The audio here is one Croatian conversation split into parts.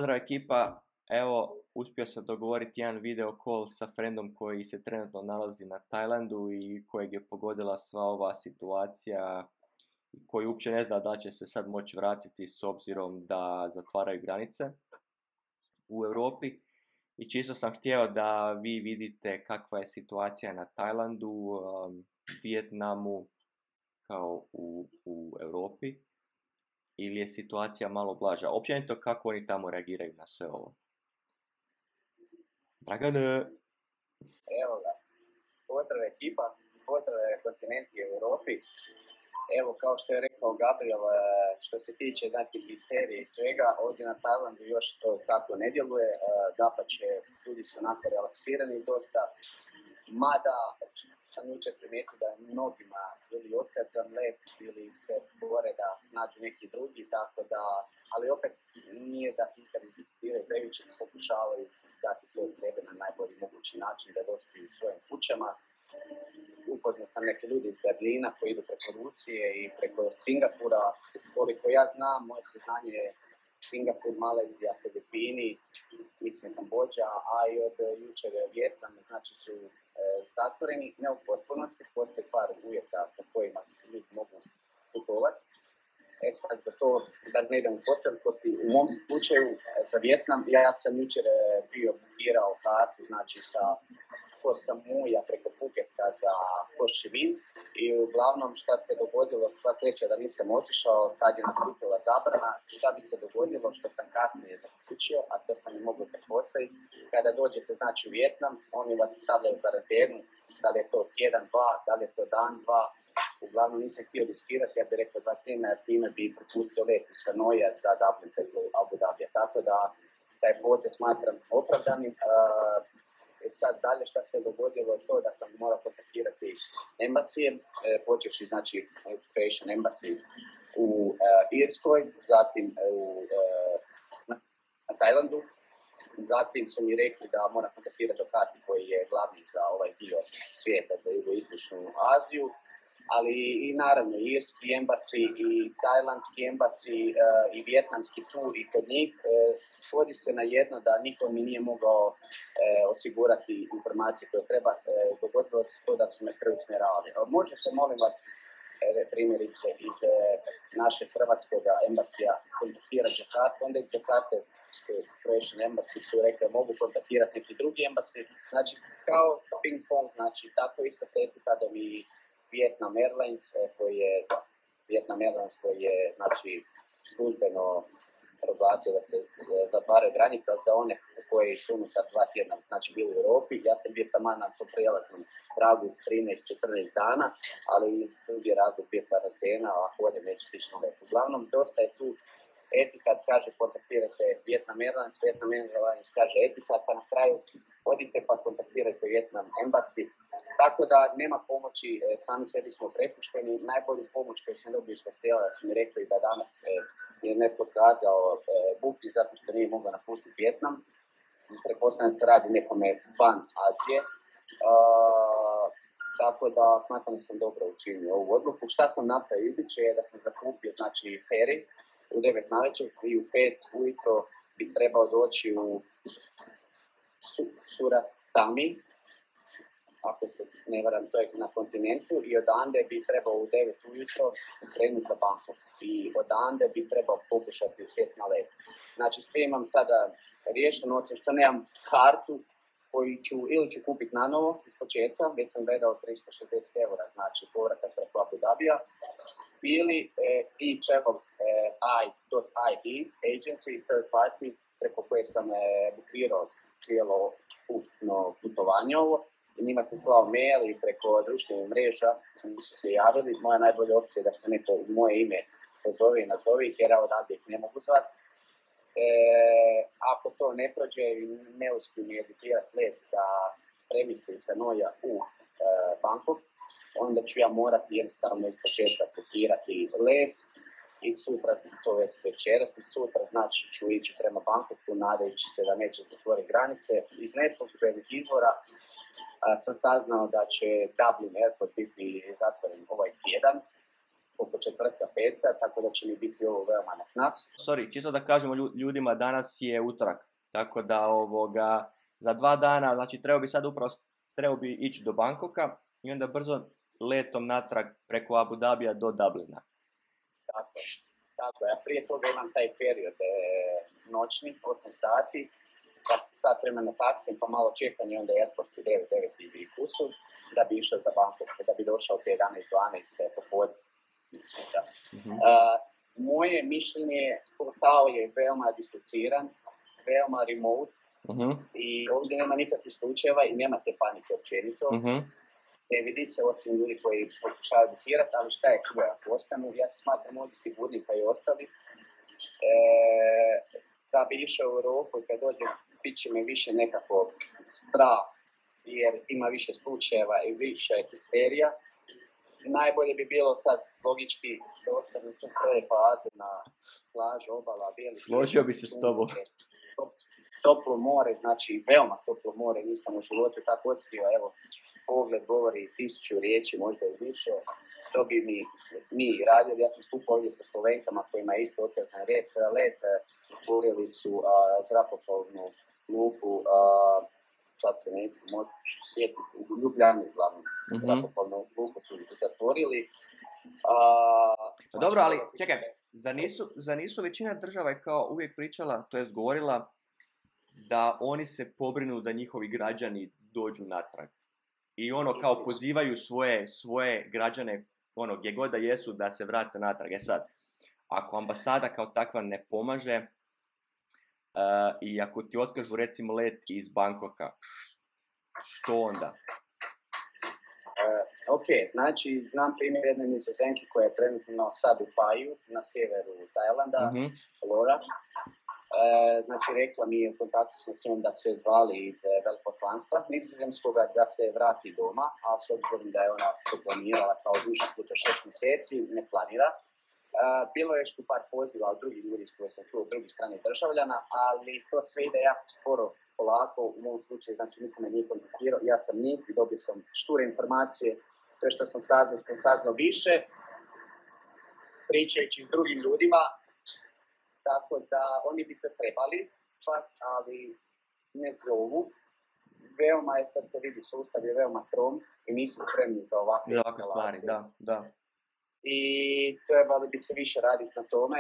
Pozdrav ekipa, evo uspio sam dogovoriti jedan video call sa friendom koji se trenutno nalazi na Tajlandu i kojeg je pogodila sva ova situacija i koji uopće ne zna da će se sad moći vratiti s obzirom da zatvaraju granice u Europi. I čisto sam htio da vi vidite kakva je situacija na Tajlandu, Vijetnamu kao u Europi. Ili je situacija malo blaža? Općenito kako oni tamo reagiraju na sve ovo? Dragane! Evo ga, pozdrav ekipa, pozdrav kontinenti u Europi. Evo, kao što je rekao Gabriel, što se tiče histerije i svega, ovdje na Tajlandu još to tako ne djeluje, dapače, ljudi su onako relaksirani dosta, mada sam jučer primijetio da je mnogima ili otkazan let ili se bore da nađu neki drugi, tako da, ali opet nije da histeriziraju previše, pokušavaju dati sve od sebe na najbolji mogući način da dospiju u svojim kućama. Upoznao sam neke ljudi iz Berlina koji idu preko Rusije i preko Singapura. Koliko ja znam, moje saznanje je Singapur, Malezija, Filipini, mislim Kambodža, a i od jučer Vijetnam, znači su zatvoreni, ne u potpunosti, postoji par uvjeta po kojima ljudi mogu putovati. Sad za to, da ne idem u potpunosti, u mom slučaju za Vijetnam, ja sam jučer bio bukirao kartu, znači sa Koh Samuja preko Phuketa za Ho Chi Minh i uglavnom šta se dogodilo, sva sreća da nisam otišao, tad je nastupila zabrana, šta bi se dogodilo što sam kasnije zaključio, a to sam i mogao pretpostaviti, kada dođete znači u Vijetnam, oni vas stavljaju u karantenu, da li je to tjedan, dva, da li je to dan, dva, uglavnom nisam htio riskirati, ja bih rekao 2 tjedna, jer time bi propustio let iz Hanoja za Dublin preko Abu Dhabija, tako da taj potez smatram opravdanim. Sad dalje šta se dogodilo je to da sam morao kontaktirati embasije, počevši znači Croatian Embassy u Irskoj, zatim na Tajlandu, zatim su mi rekli da moram kontaktirati Jakarti koji je glavni za ovaj dio svijeta, za jugoistočnu Aziju, ali i naravno irski embassy i tajlandski embassy i vijetnamski tu i kod njih svodi se na jedno da niko mi nije mogao osigurati informacije koje treba. Dogodilo se to da su me preusmjeravali. Možete, molim vas, primjerice iz našeg hrvatskog embasija kontaktirati Jakarta, onda iz Jakarte Croatian Embassy su rekli mogu kontaktirati neki drugi embassy. Znači kao ping pong, znači tako isto kada mi Vietnam Airlines koji je znači službeno proglasio da se zatvaraju granica za one koji su unutar 2 tjedna znači bili u Europi. Ja sam bio taman na tom prijelaznom pragu 13-14 dana, ali drugi razlog bio karantena, a ako ovdje neće stići let. Uglavnom, dosta je tu Etihad kaže kontaktirajte Vietnam Airlines kaže Etihad, pa na kraju odite pa kontaktirajte Vietnam Embassy. Tako da nema pomoći, sami sebi smo prepušteni. Najbolju pomoć koju sam dobio iz hostela da su mi rekli da danas je netko otkazao buki zato što nije mogao napustiti Vijetnam. Pretpostavljam da se radi nekome van Azije. Tako da smatram da sam dobro učinio ovu odluku. Šta sam napravio iduće je da sam zakupio znači ferry u 9 navečer i u 5 ujutro bi trebao doći u Surat Thani, ako se ne varam, to je na kontinentu, i odande bi trebao u 9 ujutro krenuti za Bangkok. I odande bi trebao pokušati sjesti na let. Znači sve imam sada riješeno, osim što nemam kartu koju ću ili ću kupiti na novo iz početka, već sam gledao 360 eura, znači povratak preko Abu Dhabija, ili travel.ie agency, third party, preko koje sam bukirao cijelo putovanje ovo. I njima sam slao mail i preko društvenih mreža su se javili. Moja najbolja opcija je da se neko u moje ime pozove i nazove ih, jer odavde ih ne mogu zvati. Ako to ne prođe i ne uspiju mi editirati let da premisli iz Hanoja u Bangkok, onda ću ja morati jednostavno iz početka bukirati let i sutra, to već večeras i sutra, znači ću ići prema Bangkoku nadajući se da neće zatvoriti granice. Iz nesporednih izvora sam saznao da će Dublin Airport biti zatvoren ovaj tjedan, oko četvrtka, petka, tako da će mi biti ovo veoma na knap. Sorry, čisto da kažemo ljudima, danas je utorak, tako da za 2 dana, znači trebao bi ići do Bangkoka i onda brzo letom natrag preko Abu Dhabija do Dublina. Tako, ja prije toga imam taj period noćni, 8 sati, sat vremena taksijem, pa malo čekanje, onda airport u 9 i kusur, da bi išao za Bangkok, da bi došao te 11-12 popodne. Moje mišljenje, portal je veoma dislociran, veoma remote, i ovdje nema nikakvih slučajeva i nema te panike općenito. Ne vidi se osim ljudi koji pokušavaju bukirati, ali šta je tu ako ostanu? Ja se smatram ovdje sigurni pa i ostali. Da bi išao u Europu i kad dođem, bit će mi više nekako strah, jer ima više slučajeva i više histerija. Najbolje bi bilo sad logički da ostanu tu prve faze na plažu, obala, bijeli. Složio bi se s tobom. Toplo more, znači veoma toplo more, nisam u životu tako osjetio, evo, pogled govori 1000 riječi, možda i više. To bi mi radili, ja sam skupao ovdje sa Slovenkama kojima je isto otkazan let, urili su zrakoplovnu luku, sad se neću moći sjetiti, u Ljubljani uglavnom, zrakoplovnu luku su zatvorili. Dobro, ali čekaj, zar nisu većina država je kao uvijek pričala, to jest govorila, da oni se pobrinu da njihovi građani dođu natrag. I kao pozivaju svoje građane, gdje god da jesu, da se vrate natrag. Sad, ako ambasada kao takva ne pomaže, i ako ti otkažu recimo let iz Bangkoka, što onda? Ok, znači znam primjer jedne Nizozemke koja je trenutno sad u Paju, na sjeveru Tajlanda, Lora. Znači rekla mi je u kontaktu s njom da su je zvali iz veleposlanstva nizozemskoga da se vrati doma, ali s obzirom da je ona to planirala kao duži put od 6 mjeseci, ne planira. Bilo je što par poziva od drugih ljudi koje sam čuo od drugih stranih državljana, ali to sve ide jako sporo, polako, u mom slučaju, znači nikome nije kontaktirao, ja sam njih i dobio sam šture informacije, sve što sam saznao više, pričajući s drugim ljudima. Tako da oni bi to trebali, ali ne zovu. Veoma je, sad se vidi, sustav je veoma trom i nisu spremni za ovakve stvari, da. I trebali bi se više raditi na tome.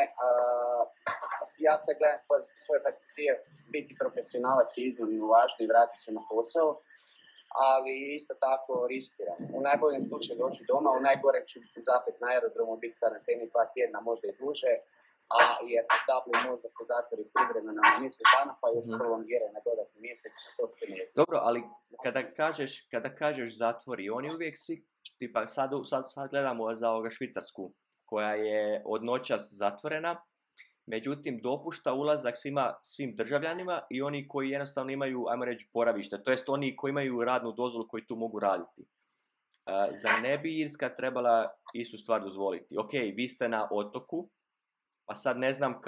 Ja se gledam svoje perspektive, biti profesionalac je iznimno važno i vratiti se na posao, ali isto tako riskiram. U najboljem slučaju doći doma, u najgorem ću zapet na aerodromu, biti karanteni 2 tjedna, možda i duže, jer Dublin možda se zatvori privremeno na mjesec dana, pa još prolongiraju na dodatni mjesec, to se ne zna. Dobro, ali kada kažeš zatvori, oni uvijek svi, tipa sad gledamo za Švicarsku, koja je od noćas zatvorena, međutim dopušta ulazak svim državljanima i oni koji jednostavno imaju, ajmo reći, boravište, to jest oni koji imaju radnu dozvolu koji tu mogu raditi. Zar ne bi Irska trebala istu stvar dozvoliti? Ok, vi ste na otoku, pa sad ne znam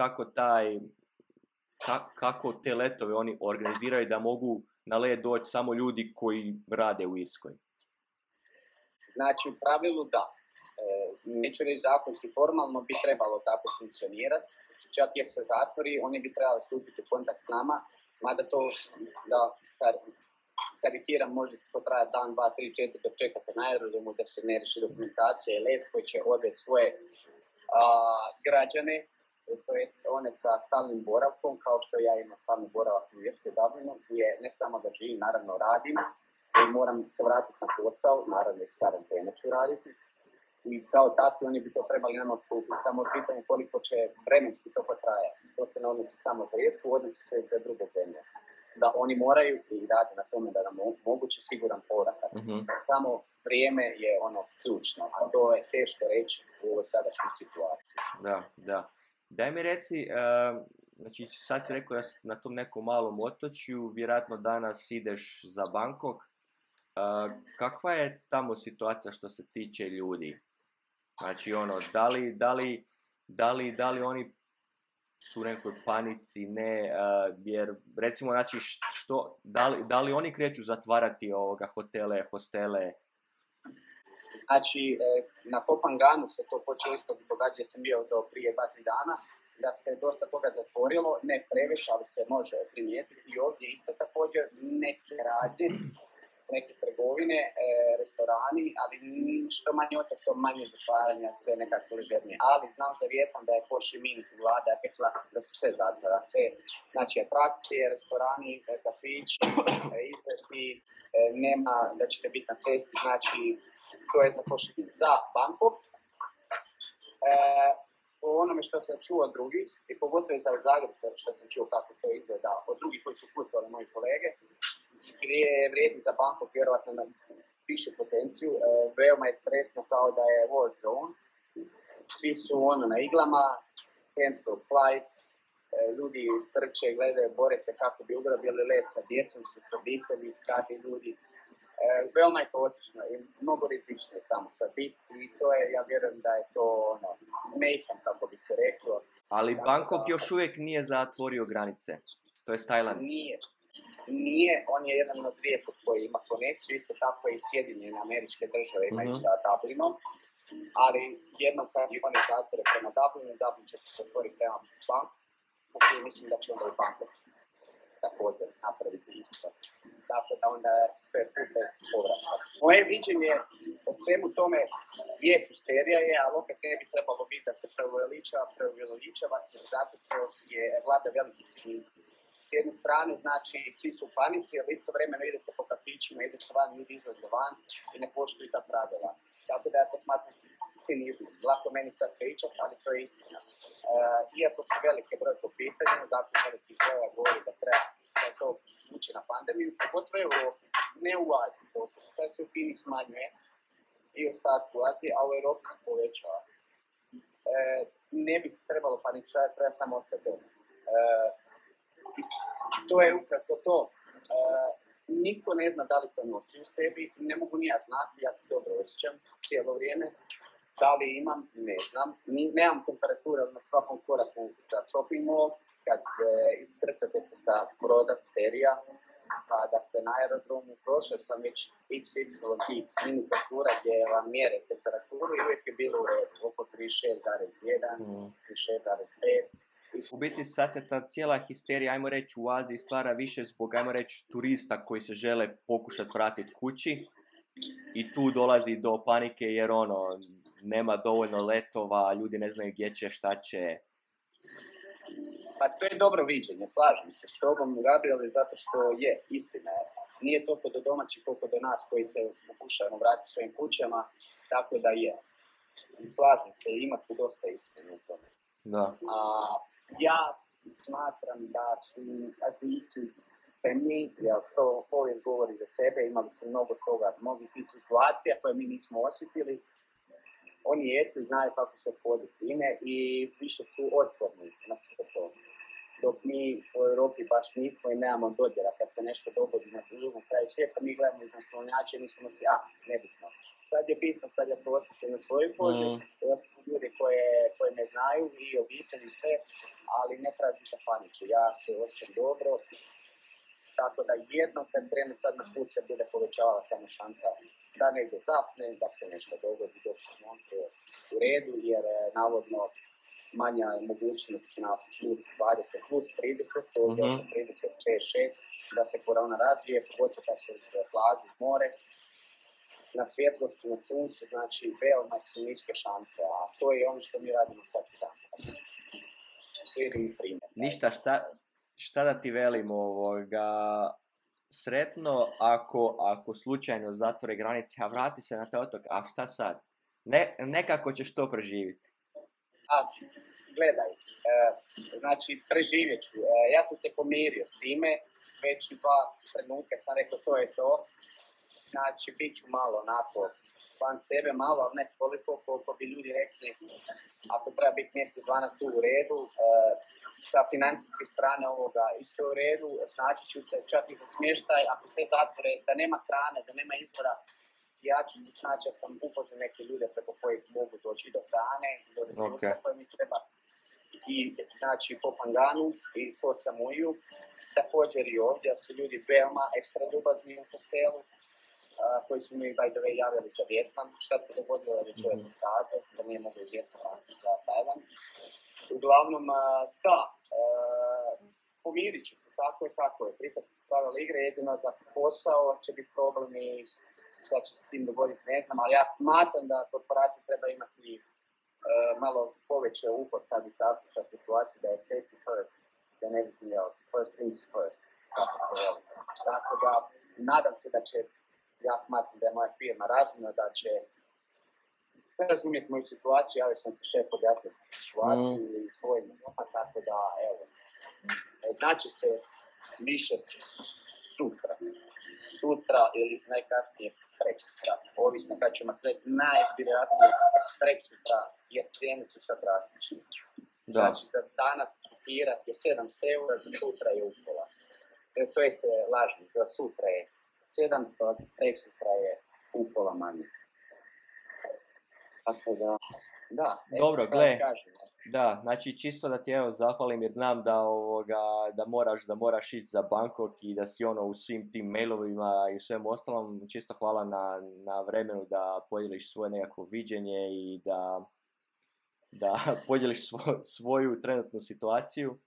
kako te letove oni organiziraju da mogu na let doći samo ljudi koji rade u Irskoj. Znači, u pravilu da. Neću reći zakonski, formalno bi trebalo tako funkcionirati. Čak jer se zatvori, oni bi trebali stupiti u kontakt s nama, mada to, da karikiram, može potrajati dan, 2, 3, 4 dok čekate na aerodromu da se ne riješi dokumentacija i let koji će odvesti svoje građane, to jest one sa stalnim boravkom, kao što ja imam stalni boravak u Irskoj Dublinu, gdje ne samo da živim, naravno radim, i moram se vratiti na posao, naravno iz karantene ću raditi. I kao takvi oni bi to trebali nama stupiti, samo pitanje koliko će vremenski to potrajati. To se ne odnosi samo za Irsku, odnosi se i za druge zemlje. Da oni moraju i rade na tome da nam moguće siguran povratak. Samo vrijeme je ključno, a to je teško reći u ovoj sadašnjoj situaciji. Da. Daj mi reci, znači sad si rekao da si na tom nekom malom otočju, vjerojatno danas ideš za Bangkok. Kakva je tamo situacija što se tiče ljudi? Znači da li oni su u nekoj panici, ne, jer recimo znači da li oni kreću zatvarati hotele, hostele? Znači, na Kopanganu se to počelo isto događa, gdje sam bio do prije 2-3 dana, da se dosta toga zatvorilo, ne previše, ali se može primijetiti. I ovdje isto također neke radnje, neke trgovine, restorani, ali što manje od to manje zatvaranja, sve nekako ležernije. Ali znam za Vijetnam da je Ho Chi Minh vlada rekla da se sve zatvara, sve, znači atrakcije, restorani, kafići, izletbi, nema da ćete biti na cesti, znači to je za Ho Chi Minh. Za Bangkok, po onome što sam čuo od drugih, i pogotovo za Zagreb što sam čuo kako to izgleda od drugih koji su putovali, moji kolege, vrijedi za Bangkok vjerovatno na više potenciju, veoma je stresno kao da je war zone, svi su na iglama, cancel flights, ljudi trče, gledaju, bore se kako bi ugrabili let sa djecom, su s obitelji, stari ljudi. Veoma je kaotično i mnogo rizično tamo sad biti i to je, ja vjerujem da je to mayhem, kako bi se reklo. Ali Bangkok još uvijek nije zatvorio granice, to je Tajland. Nije, on je jedan od rijetkog koji ima konekciju, isto tako i Sjedinjene Američke Države imaju sa Dublinom, ali jednom kad oni zatvore prema Dublinu, Dublin će se otvoriti prema Bangkoku i mislim da će onda i Bangkok također napraviti isto. Tako da onda je put bez povrata. Moje viđenje o svemu tome je histerija, ali opet ne bi trebalo biti da se preuveličava se zato što je vlada veliki cinizam. S jedne strane, znači, svi su u panici, ali istovremeno ide se po kafićima, ide se van, ljudi izlaze van i ne poštuju ta pravila. Tako da ja to smatram cinizmom. Lako meni sad pričati, ali to je istina. Iako su velike broj po pitanju, zato veliki broj govori da treba to ući na pandemiju, pogotovo u Europi, ne u Aziji, to se u Kini smanjuje i u ostatku Azije, a u Europi se povećava. Ne bi trebalo paničarati, treba samo ostati doma. To je ukratko to. Niko ne zna da li to nosi u sebi, ne mogu ni ja znati, ja se dobro osjećam cijelo vrijeme. Da li imam, ne znam. Nemam temperature na svakom koraku za shopping mall, kad iskrcate se sa broda, s ferija, pa da ste na aerodromu. Prošao sam već XY minutatura gdje vam mjere temperaturu i uvijek je bilo u redu, oko 36,1, 36,5. U biti sad se ta cijela histerija, ajmo reći, u Aziji stvara više zbog, ajmo reći, turista koji se žele pokušati vratiti kući i tu dolazi do panike jer nema dovoljno letova, ljudi ne znaju gdje će, šta će. Pa to je dobro viđenje, slažem se s tobom, Gabriele, zato što je istina. Nije toliko do domaćih koliko do nas koji se pokušavamo vratiti svojim kućama, tako da je. Slažem se, ima tu dosta istine u tome. Da. Ja smatram da su Azijci spremni, jer to povijest govori za sebe, imali su mnogo toga, mnogih tih situacija koje mi nismo osjetili. Oni jeste, znaju kako se obhoditi time i više su otporni na sve to. Dok mi u Europi baš nismo i nemamo dodjera kad se nešto dogodi na drugom kraju svijeta, mi gledamo iz naslonjača i mislimo si, nebitno. Sad je bitno, sad je to osjetiti na svojoj koži, to su ljudi koje me znaju i obitelji i sve, ali ne treba biti za paniku. Ja se osjećam dobro, tako da jednom kad krenu sad na put se bude povećavala samo šansa da negdje zapne, da se nešto dogodi dok je u redu, jer navodno manja je mogućnost na plus 20, plus 30, to je 35-6, da se korona razvije, pogotovo kad ste plažu, more, na svjetlosti, na suncu, znači veoma su niske šanse, a to je ono što mi radimo svaki dan. Slijedim primjer. Ništa, šta da ti velim, sretno ako slučajno zatvore granice, a vrati se na taj otok, a šta sad? Nekako ćeš to preživjeti. Gledaj, znači preživjet ću. Ja sam se pomirio s time, već 2 trenutka sam rekao to je to. Znači, bit ću malo onako van sebe, malo, ali ne toliko koliko bi ljudi rekli, ako treba biti mjesec zvana tu u redu, sa financijske strane ovoga isto u redu, znači ću se čak i za smještaj, ako sve zatvore, da nema hrane, da nema izvora, ja ću se snaći, ja sam upoznao neke ljude preko kojih mogu doći do hrane, do resursa koje mi treba, i znači po Panganu i po Samuiju, također i ovdje su ljudi veoma ekstra ljubazni u hostelu. koji su mi by the way javili za Vijetnam. Šta se dogodilo je već uvijek pokazao, da nije mogu iz Vijetnama za Tajland. Uglavnom, pomirit ću se, tako je kako je. Prihvatiti pravila igre, jedino za posao će biti problem i šta će se s tim dogoditi, ne znam, ali ja smatram da korporacija treba imati malo poveće upor sad i saslušati situaciju da je safety first than everything else. First things first, kako se veli. Tako da, nadam se da će, ja smatram da je moja firma razumna, da će razumjeti moju situaciju, javio sam se šef objasniti situaciju i svojim doma, tako da, evo, znači se više sutra ili najkasnije preksutra, ovisno kad ćemo krenuti, najvjerojatnije preksutra, jer cijene su sad drastične. Znači za danas kupirat je 700 eura, za sutra je upola. To jest lažno, za sutra je 700, a za preksutra je upola manje. Tako da, dobro, gle, da, znači čisto da ti evo zahvalim jer znam da moraš ići za Bangkok i da si u svim tim mailovima i svem ostalom, čisto hvala na vremenu da podijeliš svoje nekako viđenje i da podijeliš svoju trenutnu situaciju.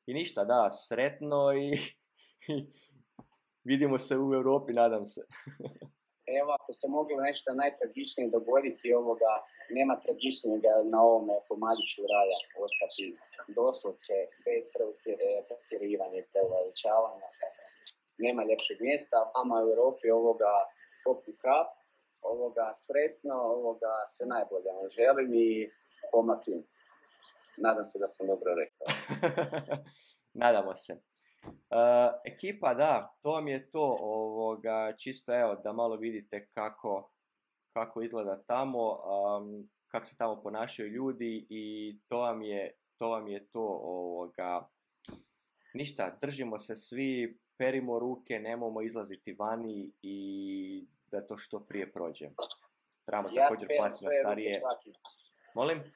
I ništa, da, sretno i vidimo se u Europi, nadam se. Evo, ako se moglo nešto najtragičnije dogoditi, nema tragičnijega na ovome komadiću raja ostati doslovce bez pretjerivanja i preuveličavanja. Nema ljepšeg mjesta, ama u Europi poput kap, sretno, sve najbolje vam želim i pomakim. Nadam se da sam dobro rekao. Nadamo se. Ekipa, da, to vam je to, čisto evo da malo vidite kako izgleda tamo, kako se tamo ponašaju ljudi i to vam je to, ništa, držimo se svi, perimo ruke, nemojmo izlaziti vani i da to što prije prođe. Trebamo također paziti na starije. Molim?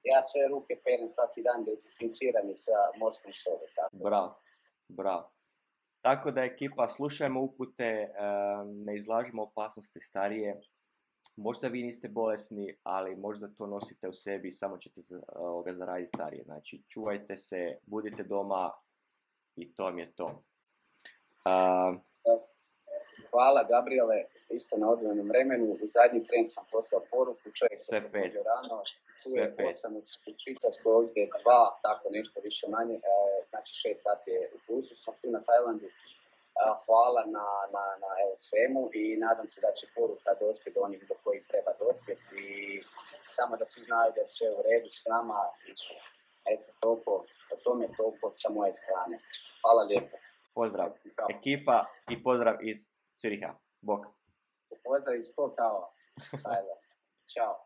Ja sve ruke perim svaki dan, dezinficirani sa morskom soli. Bravo. Tako da ekipa, slušajmo upute, ne izlažimo opasnosti starije. Možda vi niste bolesni, ali možda to nosite u sebi i samo ćete zaraditi starije. Znači, čuvajte se, budite doma i to mi je to. Hvala Gabriele, isto na odvojenom vremenu. U zadnji tren sam poslao poruku, čovjek se probudio rano, tu je 8 u Švicarskoj, ovdje 2, tako nešto više manje, znači 6 sati je u plusu, sam tu na Tajlandu. Hvala na svemu i nadam se da će poruka dospjeti do onih do kojih treba dospjeti i samo da svi znaju da je sve u redu s nama. Eto, toliko, o tome toliko sa moje strane. Hvala lijepo. Pozdrav ekipa i pozdrav iz Züricha. Bok. Pozdrav iz Kotava. Ćao.